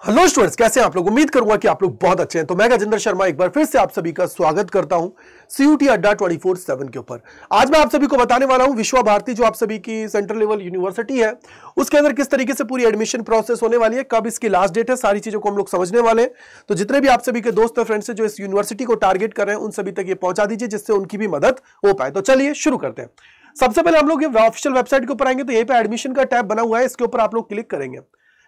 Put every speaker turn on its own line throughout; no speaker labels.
Hello students, कैसे हैं आप लोग। उम्मीद करूंगा कि आप लोग बहुत अच्छे हैं। तो मैं गजेंद्र शर्मा एक बार फिर से आप सभी का स्वागत करता हूं सीयूटी अड्डा 24/7 के ऊपर। आज मैं आप सभी को बताने वाला हूं विश्वा भारती, जो आप सभी की सेंट्रल लेवल यूनिवर्सिटी है, उसके अंदर किस तरीके से पूरी एडमिशन प्रोसेस होने वाली है, कब इसकी लास्ट डेट है, सारी चीजों को हम लोग समझने वाले हैं। तो जितने भी आप सभी के दोस्त और फ्रेंड्स हैं जो इस यूनिवर्सिटी को टारगेट कर रहे हैं, उन सभी तक ये पहुंचा दीजिए, जिससे उनकी भी मदद हो पाए। तो चलिए शुरू करते हैं। सबसे पहले हम लोग ऑफिशियल वेबसाइट के ऊपर आएंगे, तो यहीं पे एडमिशन का टैब बना हुआ है, इसके ऊपर आप लोग क्लिक करेंगे।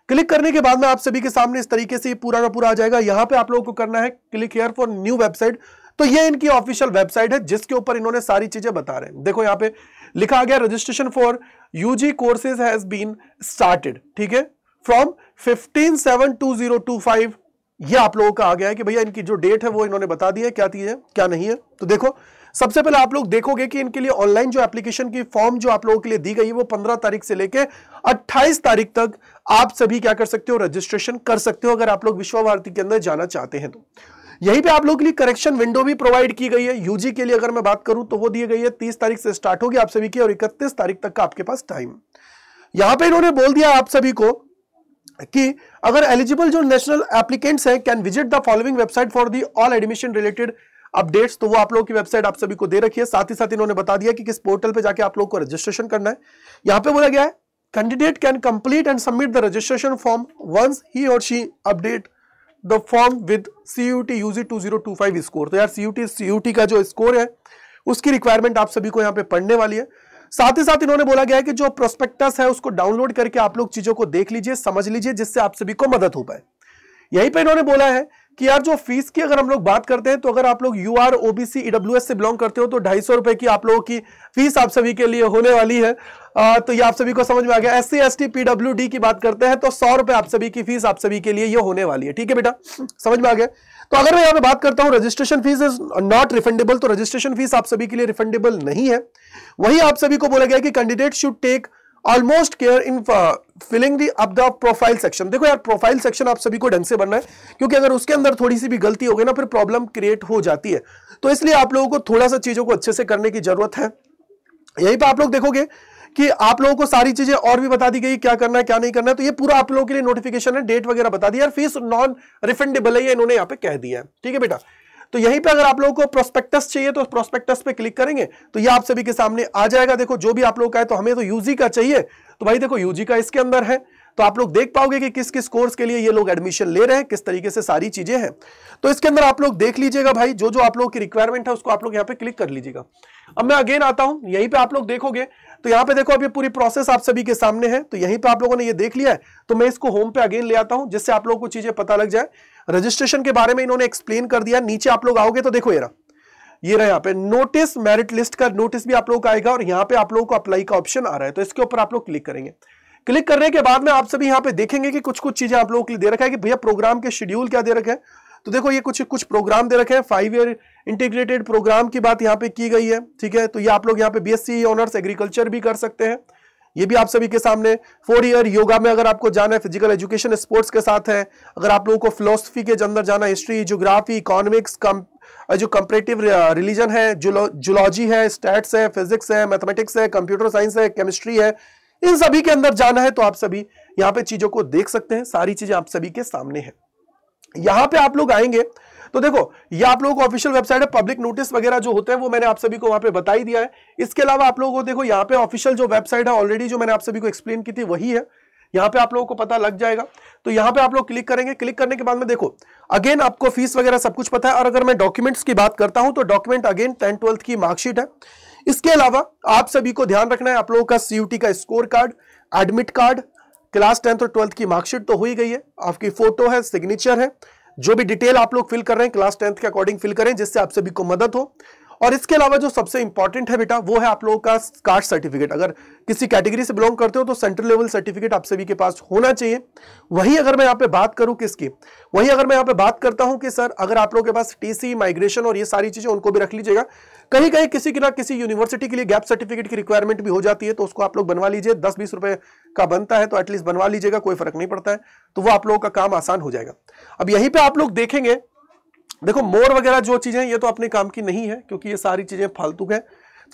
क्लिक करने के बाद में आप सभी के सामने इस तरीके से पूरा का पूरा आ जाएगा। यहां पे आप लोगों को करना है click here for new website. तो ये इनकी ऑफिशियल वेबसाइट है, जिसके ऊपर इन्होंने सारी चीजें बता रहे हैं। देखो यहां पे लिखा आ गया, registration for UG courses has been started, ठीक है, फ्रॉम 15/7/2025। ये आप लोगों का आ गया है कि भैया इनकी जो डेट है वो इन्होंने बता दी है, क्या थी है क्या नहीं है। तो देखो सबसे पहले आप लोग देखोगे कि इनके लिए ऑनलाइन जो एप्लीकेशन की फॉर्म जो आप लोगों के लिए दी गई है, वो 15 तारीख से लेके 28 तारीख तक आप सभी क्या कर सकते हो, रजिस्ट्रेशन कर सकते हो, अगर आप लोग विश्वा भारती के अंदर जाना चाहते हैं। तो यहीं पे आप लोगों के लिए करेक्शन विंडो भी प्रोवाइड की गई है। यूजी के लिए अगर मैं बात करूं तो वो दी गई है 30 तारीख से स्टार्ट होगी आप सभी की, और 31 तारीख तक का आपके पास टाइम। यहां पर इन्होंने बोल दिया आप सभी को कि अगर एलिजिबल जो नेशनल एप्लीकेंट्स हैं can visit the following website for the all admission related updates. तो वो आप लोगों की वेबसाइट आप सभी को दे रखी है। साथ ही साथ इन्होंने बता दिया कि किस पोर्टल पे जाके आप लोगों को रजिस्ट्रेशन करना है। यहां पे बोला गया है candidate can complete and submit the registration form once ही और she update the form with CUT UG 2025 score. तो यार CUT का जो स्कोर है उसकी रिक्वायरमेंट आप सभी को यहां पे पढ़ने वाली है। साथ ही साथ इन्होंने बोला गया है कि जो प्रोस्पेक्टस है उसको डाउनलोड करके आप लोग चीजों को देख लीजिए, समझ लीजिए, जिससे आप सभी को मदद हो पाए। यहीं पे इन्होंने बोला है कि यार जो फीस की अगर हम लोग बात करते हैं, तो अगर आप लोग UR OBC EWS से बिलोंग करते हो तो 250 रुपए की आप लोगों की फीस आप सभी के लिए होने वाली है। तो ये आप सभी को समझ में आ गया। SC ST PWD की बात करते हैं तो 100 रुपए आप सभी की फीस आप सभी के लिए ये होने वाली है। ठीक है बेटा, समझ में आ गया। तो अगर मैं यहाँ पे बात करता हूँ registration fees is not refundable, तो रजिस्ट्रेशन फीस आप सभी के लिए रिफंडेबल नहीं है। वही आप सभी को बोला गया कि candidate should take almost care in filling the up the profile section. देखो यार, प्रोफाइल सेक्शन आप सभी को ढंग से बनना है, क्योंकि अगर उसके अंदर थोड़ी सी भी गलती हो गई ना, फिर प्रॉब्लम क्रिएट हो जाती है। तो इसलिए आप लोगों को थोड़ा सा चीजों को अच्छे से करने की जरूरत है। यहीं पे आप लोग देखोगे कि आप लोगों को सारी चीजें और भी बता दी गई, क्या करना है क्या नहीं करना है। तो ये पूरा आप लोगों के लिए नोटिफिकेशन है, डेट वगैरह बता दी यार। फीस नॉन रिफंडेबल है, ये इन्होंने यहाँ पे कह दिया है। ठीक है बेटा, तो यहीं पे अगर आप लोगों को प्रोस्पेक्टस चाहिए तो प्रोस्पेक्टस पे क्लिक करेंगे तो ये आप सभी के सामने आ जाएगा। देखो जो भी आप लोग का है, तो हमें तो यूजी का चाहिए, तो भाई देखो यूजी का इसके अंदर है। तो आप लोग देख पाओगे कि किस किस कोर्स के लिए ये लोग एडमिशन ले रहे हैं, किस तरीके से सारी चीजें हैं। तो इसके अंदर आप लोग देख लीजिएगा भाई, जो जो आप लोगों की रिक्वायरमेंट है उसको आप लोग यहाँ पे क्लिक कर लीजिएगा। अब मैं अगेन आता हूं, यहीं पे आप लोग देखोगे तो यहाँ पे देखो अभी पूरी प्रोसेस आप सभी के सामने है। तो यहीं पे आप लोगों ने ये देख लिया है, तो मैं इसको होम पे अगेन ले आता हूं, जिससे आप लोगों को चीजें पता लग जाए। रजिस्ट्रेशन के बारे में इन्होंने एक्सप्लेन कर दिया। नीचे आप लोग आओगे तो देखो ये रहा यहाँ पे नोटिस, मेरिट लिस्ट का नोटिस भी आप लोगों का आएगा, और यहाँ पे आप लोगों को अप्लाई का ऑप्शन आ रहा है। तो इसके ऊपर आप लोग क्लिक करेंगे। क्लिक करने के बाद में आप सभी यहाँ पे देखेंगे कि कुछ कुछ चीजें आप लोगों के लिए दे रखा है कि भैया प्रोग्राम के शेड्यूल क्या दे रखे हैं। तो देखो ये कुछ प्रोग्राम दे रखे हैं। 5 ईयर इंटीग्रेटेड प्रोग्राम की बात यहाँ पे की गई है। ठीक है, तो ये आप लोग यहाँ पे BSc ऑनर्स एग्रीकल्चर भी कर सकते हैं, ये भी आप सभी के सामने। 4 ईयर योगा में अगर आपको जाना है, फिजिकल एजुकेशन स्पोर्ट्स के साथ है। अगर आप लोगों को फिलोसफी के अंदर जाना, हिस्ट्री, ज्योग्राफी, इकोनॉमिक्स, जो कंपैरेटिव रिलीजन है, जूलॉजी है, स्टैट्स है, फिजिक्स है, मैथमेटिक्स है, कंप्यूटर साइंस है, केमिस्ट्री है, इन सभी के अंदर जाना है, तो आप सभी यहाँ पे चीजों को देख सकते हैं। सारी चीजें आप सभी के सामने है। यहां पे आप लोग आएंगे तो देखो ये आप लोगों को ऑफिशियल वेबसाइट है। पब्लिक नोटिस वगैरह जो होते हैं वो मैंने आप सभी को वहां पे बता ही दिया है। इसके अलावा आप लोगों को देखो यहाँ पे ऑफिशियल जो वेबसाइट है ऑलरेडी जो मैंने आप सभी को एक्सप्लेन की थी वही है। यहाँ पे आप लोगों को पता लग जाएगा। तो यहाँ पे आप लोग क्लिक करेंगे। क्लिक करने के बाद में देखो अगेन आपको फीस वगैरह सब कुछ पता है। और अगर मैं डॉक्यूमेंट्स की बात करता हूं तो डॉक्यूमेंट अगेन 10th 12th की मार्कशीट है। इसके अलावा आप सभी को ध्यान रखना है, आप लोगों का CUT का score card, admit card, class 10th और 12th की मार्कशीट तो हो ही गई है, आपकी फोटो है, सिग्नेचर है। जो भी डिटेल आप लोग फिल कर रहे हैं क्लास 10th के अकॉर्डिंग फिल करें, जिससे आप सभी को मदद हो। और इसके अलावा जो सबसे इंपॉर्टेंट है बेटा, वो है आप लोगों का कास्ट सर्टिफिकेट। अगर किसी कैटेगरी से बिलोंग करते हो तो सेंट्रल लेवल सर्टिफिकेट आप सभी के पास होना चाहिए। वहीं अगर मैं यहाँ पे बात करूं किसकी, वहीं अगर मैं यहाँ पे बात करता हूं कि सर अगर आप लोगों के पास TC, माइग्रेशन और ये सारी चीजें, उनको भी रख लीजिएगा। कहीं कहीं किसी की ना किसी यूनिवर्सिटी के लिए गैप सर्टिफिकेट की रिक्वायरमेंट भी हो जाती है, तो उसको आप लोग बनवा लीजिए। 10-20 रुपए का बनता है, तो एटलीस्ट बनवा लीजिएगा, कोई फर्क नहीं पड़ता है। तो वो आप लोगों का काम आसान हो जाएगा। अब यहीं पे आप लोग देखेंगे, देखो मोर वगैरह जो चीजें ये तो अपने काम की नहीं है, क्योंकि ये सारी चीजें फालतू है।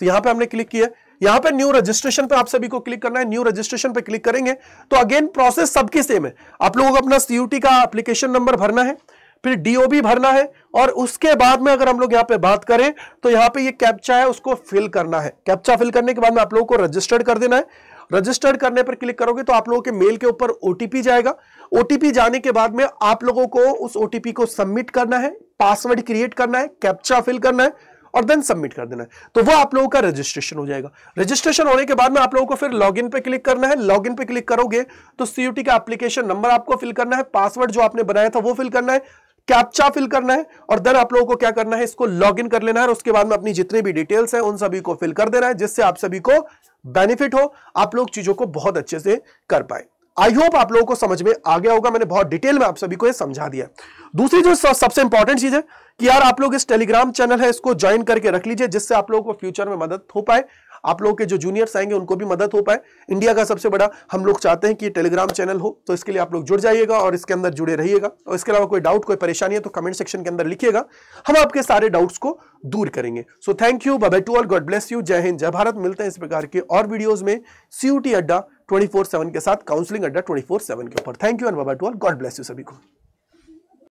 तो यहां पे हमने क्लिक किया, यहां पे न्यू रजिस्ट्रेशन पे आप सभी को क्लिक करना है। न्यू रजिस्ट्रेशन पे क्लिक करेंगे तो अगेन प्रोसेस सबकी सेम है। आप लोगों को अपना सीयूटी का एप्लीकेशन नंबर भरना है, फिर डीओबी भरना है, और उसके बाद में अगर हम लोग यहां पे बात करें तो यहां पे ये कैप्चा है उसको फिल करना है। कैप्चा फिल करने के बाद में आप लोगों को रजिस्टर्ड कर देना है। रजिस्टर्ड करने पर क्लिक करोगे तो आप लोगों के मेल के ऊपर ओटीपी जाएगा। ओटीपी जाने के बाद में आप लोगों को उस ओटीपी को सबमिट करना है, पासवर्ड क्रिएट करना है, कैप्चा फिल करना है और देन सबमिट कर देना है। तो वो आप लोगों का रजिस्ट्रेशन हो जाएगा। रजिस्ट्रेशन होने के बाद में आप लोगों को फिर लॉगिन पे क्लिक करना है। लॉगिन पे क्लिक करोगे तो सीयूटी का एप्लीकेशन नंबर आपको फिल करना है, पासवर्ड जो आपने बनाया था वो फिल करना है, कैप्चा फिल करना है और देन आप लोगों को क्या करना है, इसको लॉगिन कर लेना है और उसके बाद में अपनी जितने भी डिटेल्स हैं उन सभी को फिल कर देना है, जिससे आप सभी को बेनिफिट हो, आप लोग चीजों को बहुत अच्छे से कर पाए। आई होप आप लोगों को समझ में आ गया होगा, मैंने बहुत डिटेल में आप सभी को ये समझा दिया। दूसरी जो सबसे इंपॉर्टेंट चीज है कि यार आप लोग इस टेलीग्राम चैनल है इसको ज्वाइन करके रख लीजिए, जिससे आप लोगों को फ्यूचर में मदद हो पाए, आप लोगों के जो जूनियर्स आएंगे उनको भी मदद हो पाए। इंडिया का सबसे बड़ा हम लोग चाहते हैं कि टेलीग्राम चैनल हो, तो इसके लिए आप लोग जुड़ जाइएगा और इसके अंदर जुड़े रहिएगा। और इसके अलावा कोई डाउट कोई परेशानी है तो कमेंट सेक्शन के अंदर लिखिएगा, हम आपके सारे डाउट्स को दूर करेंगे। So thank you, bye bye to all, God bless you, जय हिंद, जय भारत। मिलते हैं इस प्रकार के और वीडियोस में सीयूटी अड्डा 24/7 के साथ, काउंसलिंग अड्डा 24/7 के ऊपर। Thank you and bye bye to all, God bless you सभी को।